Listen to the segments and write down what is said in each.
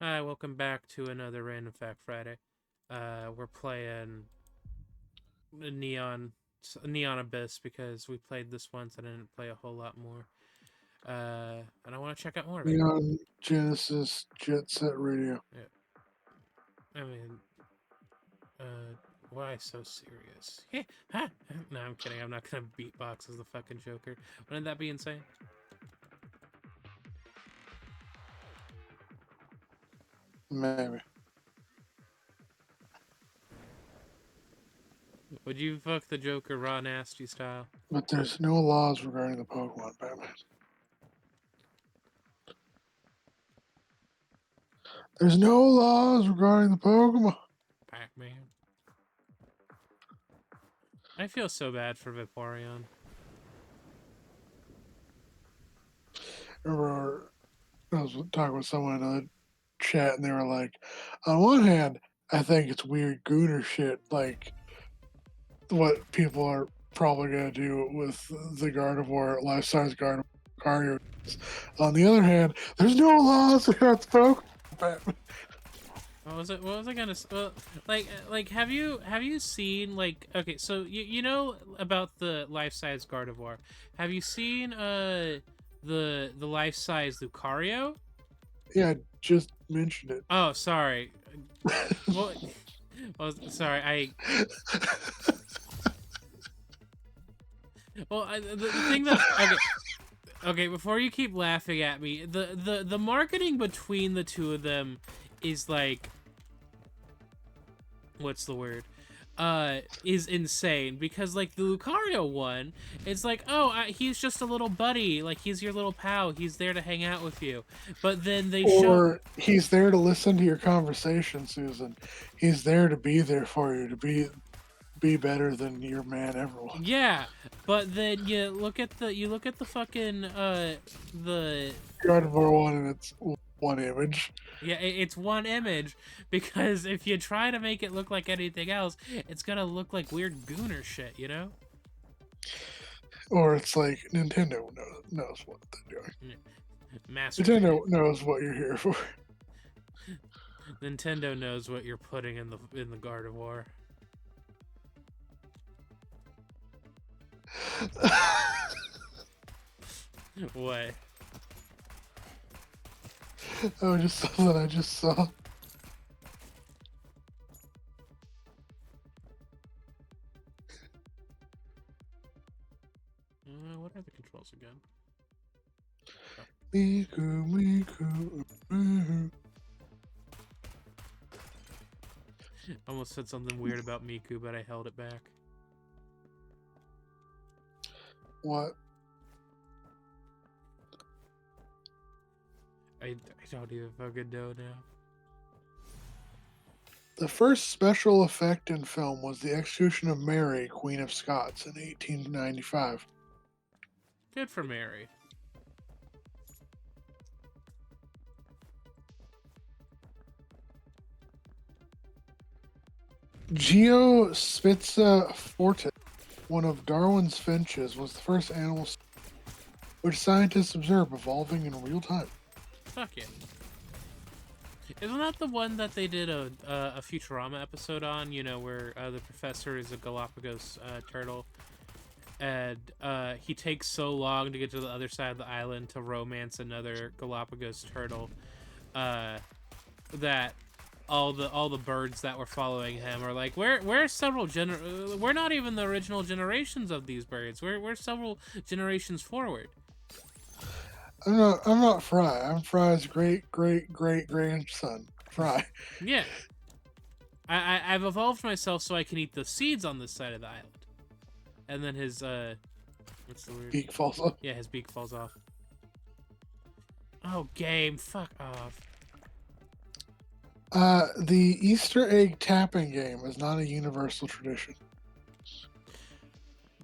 Hi, welcome back to another Random Fact Friday. We're playing Neon Neon Abyss because we played this once and I didn't play a whole lot more. And I want to check out more of it. Neon Genesis Jet Set Radio. Yeah, I mean, why so serious? Ha! No, I'm kidding. I'm not gonna beatbox as the fucking Joker. Wouldn't that be insane? Maybe. Would you fuck the Joker raw nasty style? But there's no laws regarding the Pokemon, Batman. There's no laws regarding the Pokemon. Pac-Man. I feel so bad for Vaporeon. Remember, I was talking with someone in another chat, and they were like, on one hand, I think it's weird gooner shit, like what people are probably going to do with the Gardevoir, life-size Gardevoir. On the other hand, there's no laws against Pokemon. Batman. What was it? What was I gonna? Well, have you seen like? Okay, so you know about the life size Gardevoir? Have you seen the life size Lucario? Yeah, I just mentioned it. Oh, sorry. Well, sorry. The thing that's okay. Okay, before you keep laughing at me, the marketing between the two of them is like, what's the word, is insane, because like the Lucario one, it's like, oh, he's just a little buddy, like he's your little pal, he's there to hang out with you. But then they show, Or he's there to listen to your conversation, Susan. He's there to be there for you, to be better than your man ever was. yeah, but then you look at the fucking the Gardevoir one and it's one image. yeah, it's one image, because if you try to make it look like anything else, it's gonna look like weird gooner shit, you know? Or it's like Nintendo knows what they're doing. Masturbate. Nintendo knows what you're here for. Nintendo knows what you're putting in the Gardevoir. What? Oh, just something I just saw. What are the controls again? Miku, Miku. I almost said something weird about Miku, but I held it back. What? I don't even fucking know now. The first special effect in film was the execution of Mary, Queen of Scots, in 1895. Good for Mary. Geospitza fortis, one of Darwin's finches, was the first animal which scientists observe evolving in real time. Fuck yeah. Isn't that the one that they did a Futurama episode on? You know, where the professor is a Galapagos turtle, and he takes so long to get to the other side of the island to romance another Galapagos turtle, that all the birds that were following him are like, we're several we're not even the original generations of these birds. We're several generations forward. I'm not Fry. I'm Fry's great grandson. Fry. Yeah, I've evolved myself so I can eat the seeds on this side of the island, and then his what's the word? Beak falls off. Yeah, his beak falls off. Oh, game, fuck off. The Easter egg tapping game is not a universal tradition.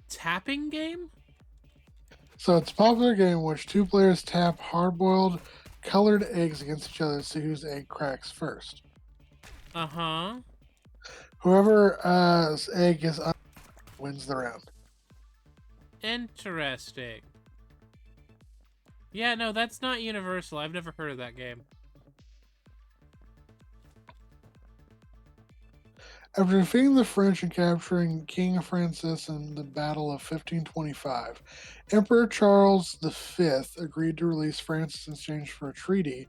Tapping game? So it's a popular game in which two players tap hard-boiled colored eggs against each other to see whose egg cracks first. Uh-huh. Whoever's egg is wins the round. Interesting. Yeah, no, that's not universal. I've never heard of that game. After defeating the French and capturing King Francis in the Battle of 1525, Emperor Charles V agreed to release Francis in exchange for a treaty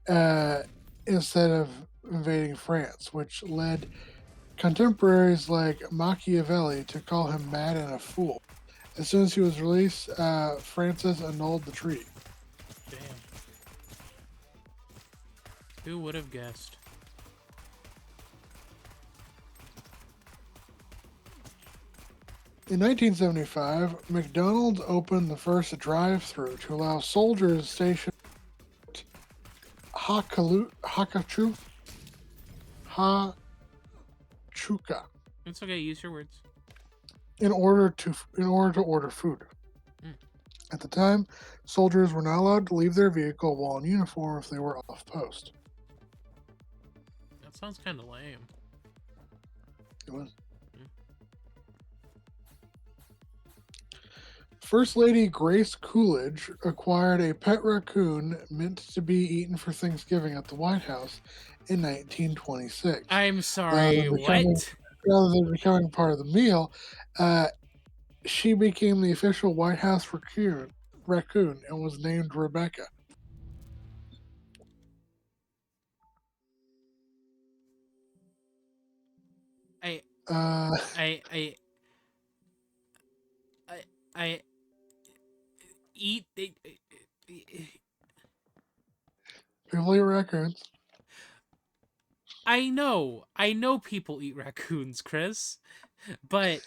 uh, instead of invading France, which led contemporaries like Machiavelli to call him mad and a fool. As soon as he was released, Francis annulled the treaty. Damn. Who would have guessed? In 1975, McDonald's opened the first drive-through to allow soldiers stationed at Hakachu, Hachuka It's okay. Use your words. in order to order food. Mm. At the time, soldiers were not allowed to leave their vehicle while in uniform if they were off post. That sounds kind of lame. It was. First Lady Grace Coolidge acquired a pet raccoon meant to be eaten for Thanksgiving at the White House in 1926. I'm sorry, what? Rather than becoming part of the meal, she became the official White House raccoon and was named Rebecca. I Uh, I I I eat. People eat raccoons. I know people eat raccoons, Chris, but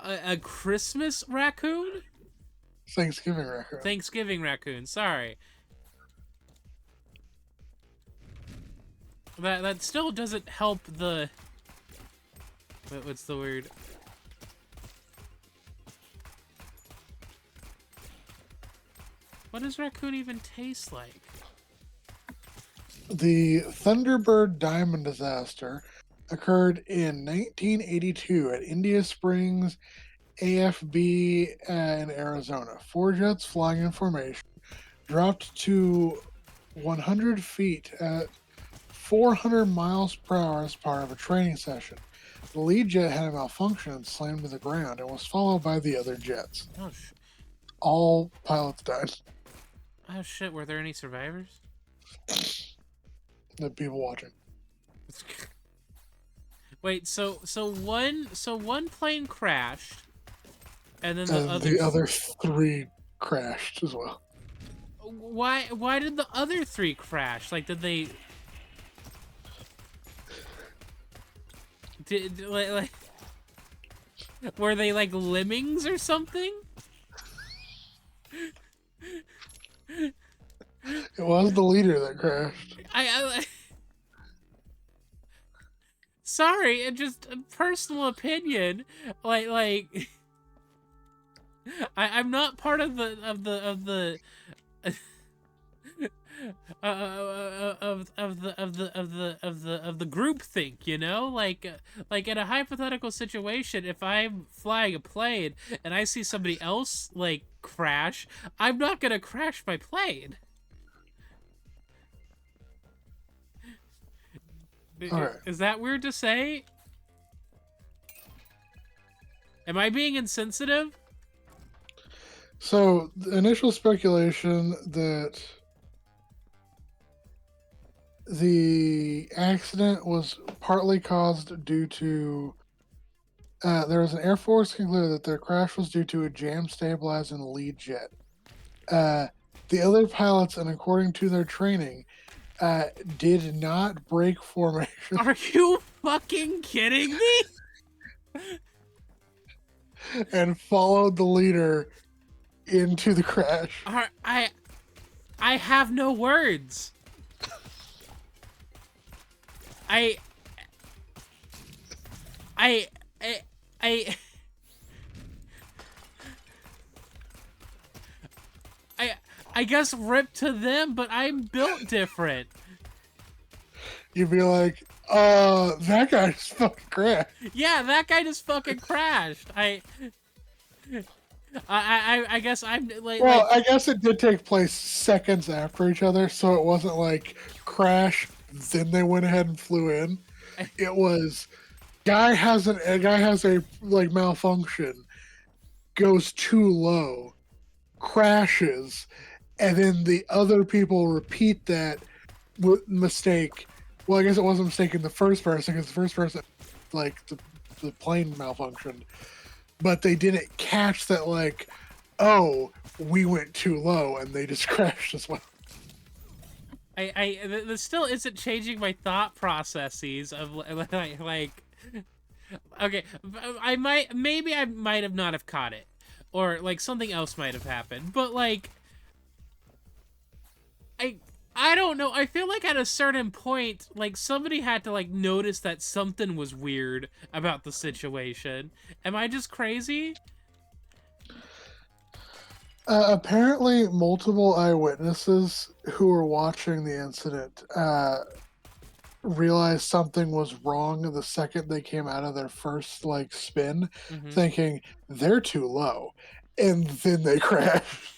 a Christmas raccoon? Thanksgiving raccoon. Thanksgiving raccoon, sorry. That still doesn't help the... What's the word? What does raccoon even taste like? The Thunderbird Diamond disaster occurred in 1982 at India Springs AFB in Arizona. Four jets flying in formation dropped to 100 feet at 400 miles per hour as part of a training session. The lead jet had a malfunction and slammed to the ground and was followed by the other jets. Oh, All pilots died. oh shit, were there any survivors? The people watching. Wait, so one plane crashed, and then The other three crashed as well. Why did the other three crash? Like, did they... like were they like lemmings or something? It was the leader that crashed. Sorry, just a personal opinion. I'm not part of the of the group think, you know, like in a hypothetical situation, if I'm flying a plane and I see somebody else like crash, I'm not gonna crash my plane. Right. Is that weird to say? Am I being insensitive? So the initial speculation that the accident was partly caused due to there was an Air Force concluded that the crash was due to a jam stabilizing the lead jet. The other pilots, and according to their training, did not break formation. Are you fucking kidding me? And followed the leader into the crash. I have no words. I guess rip to them, but I'm built different. You'd be like, that guy just fucking crashed. Yeah, that guy just fucking crashed. I guess I'm like... Well, I guess it did take place seconds after each other, so it wasn't like crash, then they went ahead and flew in. It was a guy has a like malfunction, goes too low, crashes, and then the other people repeat that mistake. Well, I guess it wasn't a mistake in the first person because the first person, like the plane malfunctioned, but they didn't catch that. Like, oh, we went too low, and they just crashed as well. This still isn't changing my thought processes of like okay, maybe I might have not have caught it, or like something else might have happened, but like I I don't know. I feel like at a certain point, like somebody had to like notice that something was weird about the situation. Am I just crazy? Apparently, multiple eyewitnesses who were watching the incident realized something was wrong the second they came out of their first like spin, Mm-hmm. thinking they're too low, and then they crashed.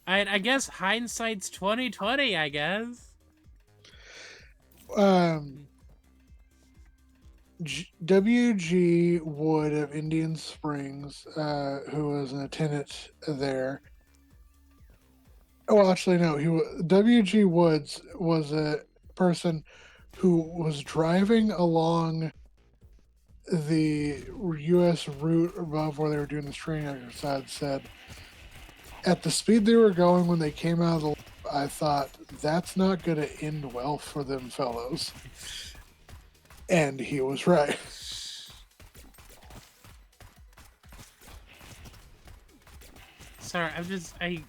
I guess hindsight's 20/20. I guess. Um, WG Wood of Indian Springs, who was an attendant there. Oh, actually, no. WG Woods was a person who was driving along the U.S. route above where they were doing this training exercise. Said at the speed they were going when they came out of the, I thought that's not going to end well for them fellows, and he was right. Sorry, I.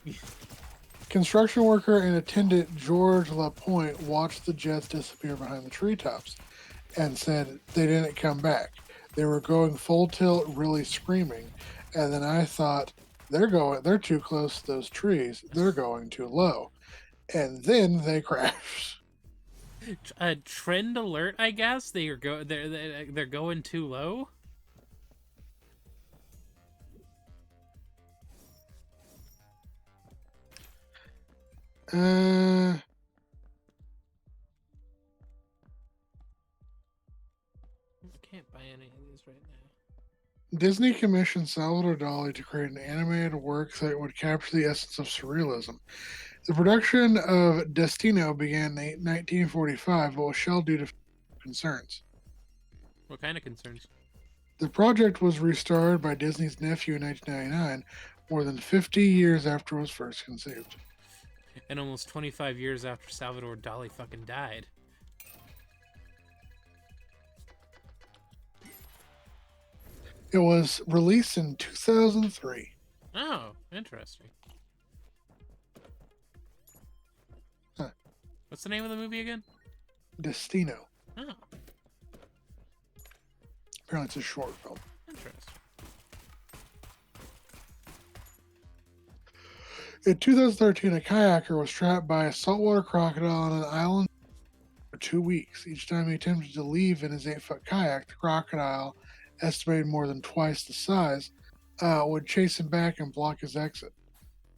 Construction worker and attendant George Lapointe watched the jets disappear behind the treetops and said they didn't come back. They were going full tilt, really screaming. And then I thought, they're too close to those trees. They're going too low. And then they crashed. A trend alert, I guess. They're going too low. Uh, I can't buy any of these right now. Disney commissioned Salvador Dali to create an animated work that would capture the essence of surrealism. The production of Destino began in 1945, but was shelved due to concerns. What kind of concerns? The project was restarted by Disney's nephew in 1999, more than 50 years after it was first conceived. And almost 25 years after Salvador Dali fucking died. It was released in 2003. Oh, interesting. Huh. What's the name of the movie again? Destino. Oh, Apparently, it's a short film. interesting. In 2013, a kayaker was trapped by a saltwater crocodile on an island for 2 weeks. Each time he attempted to leave in his 8-foot kayak, the crocodile, estimated more than twice the size, would chase him back and block his exit.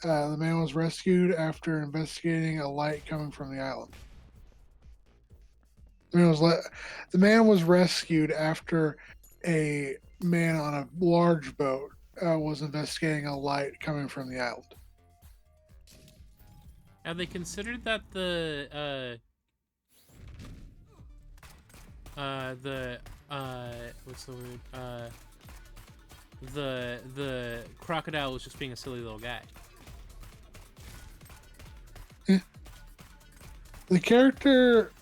The man was rescued after investigating a light coming from the island. The man was rescued after a man on a large boat was investigating a light coming from the island. Have they considered that what's the word? The crocodile was just being a silly little guy. The character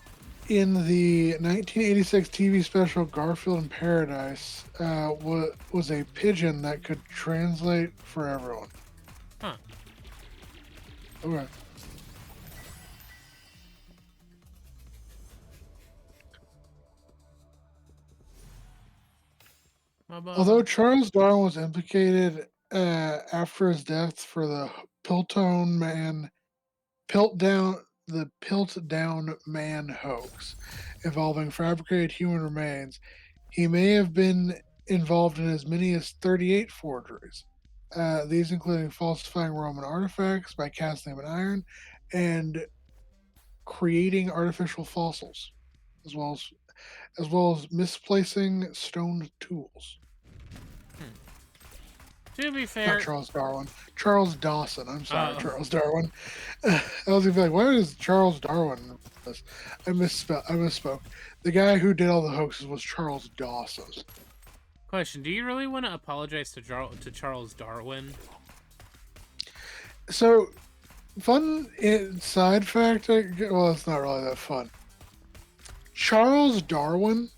in the 1986 TV special Garfield in Paradise was a pigeon that could translate for everyone. Huh. Okay. Although Charles Darwin was implicated after his death for the Piltdown Man, the Piltdown Man hoax involving fabricated human remains, he may have been involved in as many as 38 forgeries. These including falsifying Roman artifacts by casting them in iron and creating artificial fossils, as well as as well as misplacing stone tools. Hmm. To be Not fair, Charles Darwin. Charles Dawson. I'm sorry, oh, Charles Darwin. I was gonna be like, why is Charles Darwin this? I misspoke. The guy who did all the hoaxes was Charles Dawson. question: do you really want to apologize to Charles Darwin? So, side fact. Well, it's not really that fun. Charles Darwin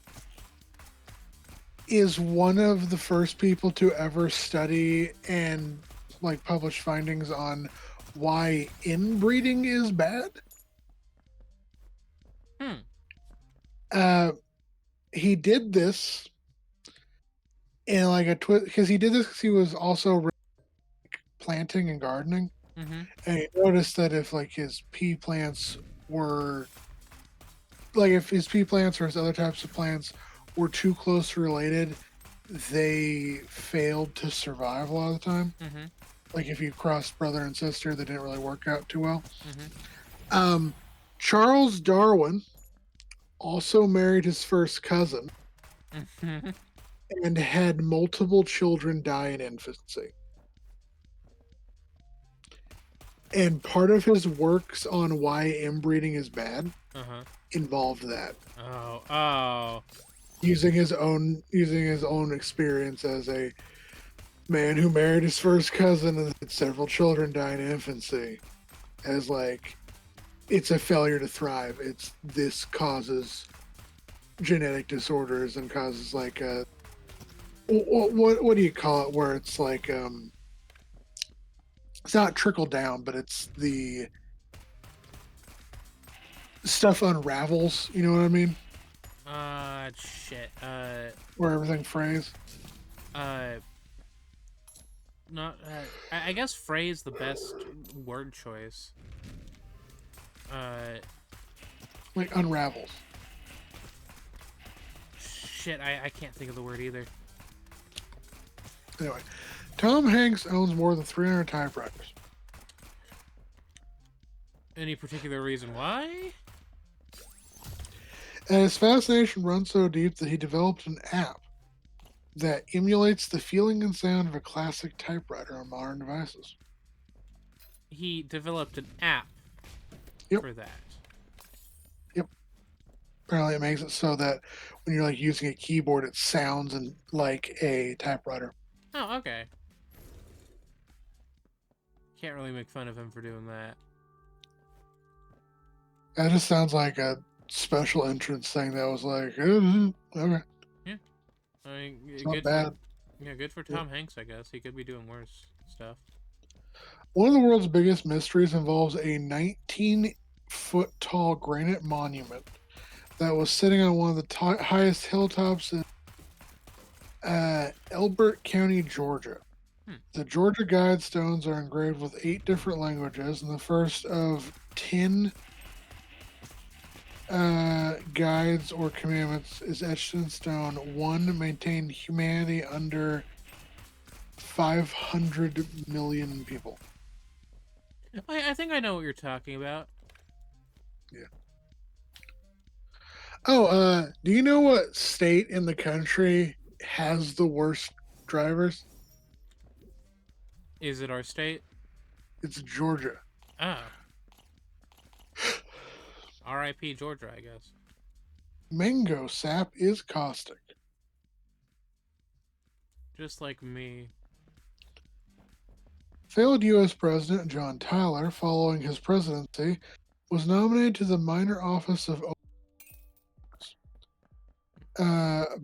is one of the first people to ever study and like publish findings on why inbreeding is bad. Hmm. Uh, he did this in like a twist because he did this because he was also planting and gardening, Mm-hmm. and he noticed that if like his pea plants were like if his pea plants or his other types of plants were too close related, they failed to survive a lot of the time. Mm-hmm. Like if you crossed brother and sister, they didn't really work out too well. Mm-hmm. Um, Charles Darwin also married his first cousin Mm-hmm. and had multiple children die in infancy. And part of his works on why inbreeding is bad Uh-huh. involved that. Oh. Oh. Using his own experience as a man who married his first cousin and had several children die in infancy as like it's a failure to thrive. This causes genetic disorders and causes like a what do you call it where it's like it's not trickle down but it's the stuff unravels, you know what I mean, Shit. where everything frays. Uh. Not. I guess "fray" is the best word choice. Uh. Like unravels. Shit. I can't think of the word either. Anyway, Tom Hanks owns more than 300 typewriters. Any particular reason why? And his fascination runs so deep that he developed an app that emulates the feeling and sound of a classic typewriter on modern devices. He developed an app Yep. for that. Yep. Apparently, it makes it so that when you're like using a keyboard, it sounds like a typewriter. Oh, okay. Can't really make fun of him for doing that. That just sounds like a special entrance thing that was like, okay, Yeah. I mean, it's not good for bad. yeah, good for Yeah. Tom Hanks, I guess. He could be doing worse stuff. One of the world's biggest mysteries involves a 19-foot tall granite monument that was sitting on one of the highest hilltops in Elbert County, Georgia. Hmm. The Georgia Guidestones are engraved with 8 different languages, and the first of 10 guides or commandments is etched in stone. One, maintain humanity under 500 million people. I think I know what you're talking about. Yeah. Oh, do you know what state in the country has the worst drivers? Is it our state? It's Georgia. Oh. R.I.P. Georgia, I guess. Mango sap is caustic. Just like me. Failed U.S. President John Tyler, following his presidency, was nominated to the minor office of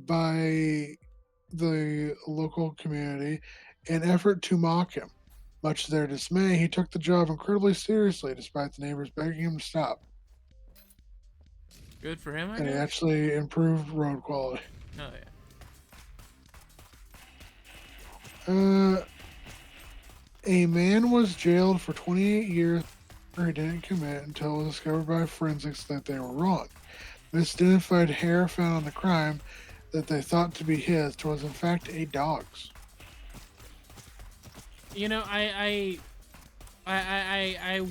by the local community in effort to mock him. Much to their dismay, he took the job incredibly seriously, despite the neighbors begging him to stop. Good for him, I And he guess? actually improved road quality. Oh, yeah. A man was jailed for 28 years after he didn't commit until it was discovered by forensics that they were wrong. Misidentified hair found on the crime that they thought to be his was in fact a dog's. You know, I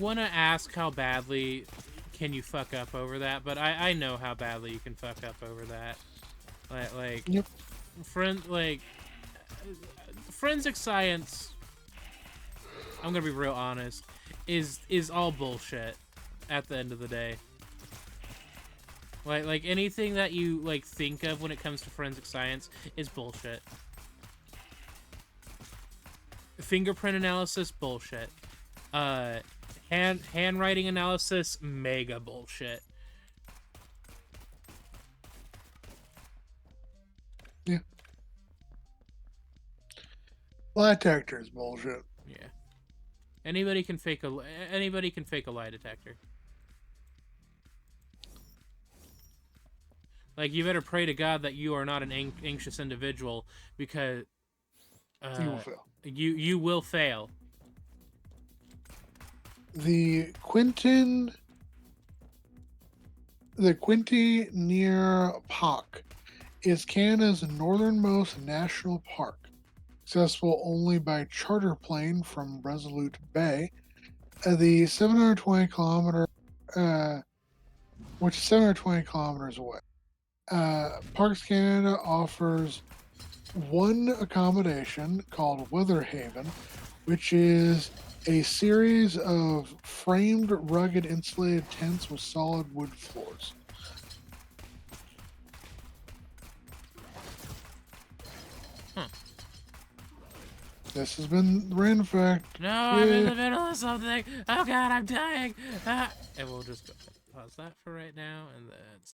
want to ask how badly can you fuck up over that? But I know how badly you can fuck up over that. Like Yep. Forensic science, I'm gonna be real honest, is all bullshit at the end of the day. Like anything that you like think of when it comes to forensic science is bullshit. Fingerprint analysis, bullshit. Handwriting analysis, mega bullshit. Yeah. Lie detector is bullshit. Yeah. Anybody can fake a lie detector. Like, you better pray to God that you are not an anxious individual, because You will fail. You will fail. The Quinte near Pak is Canada's northernmost national park, accessible only by charter plane from Resolute Bay. The 720 kilometer, which is 720 kilometers away. Parks Canada offers one accommodation called Weather Haven, which is a series of framed, rugged, insulated tents with solid wood floors. Huh. This has been Random Fact. No, I'm in the middle of something. Oh god, I'm dying. And we'll just pause that for right now, and then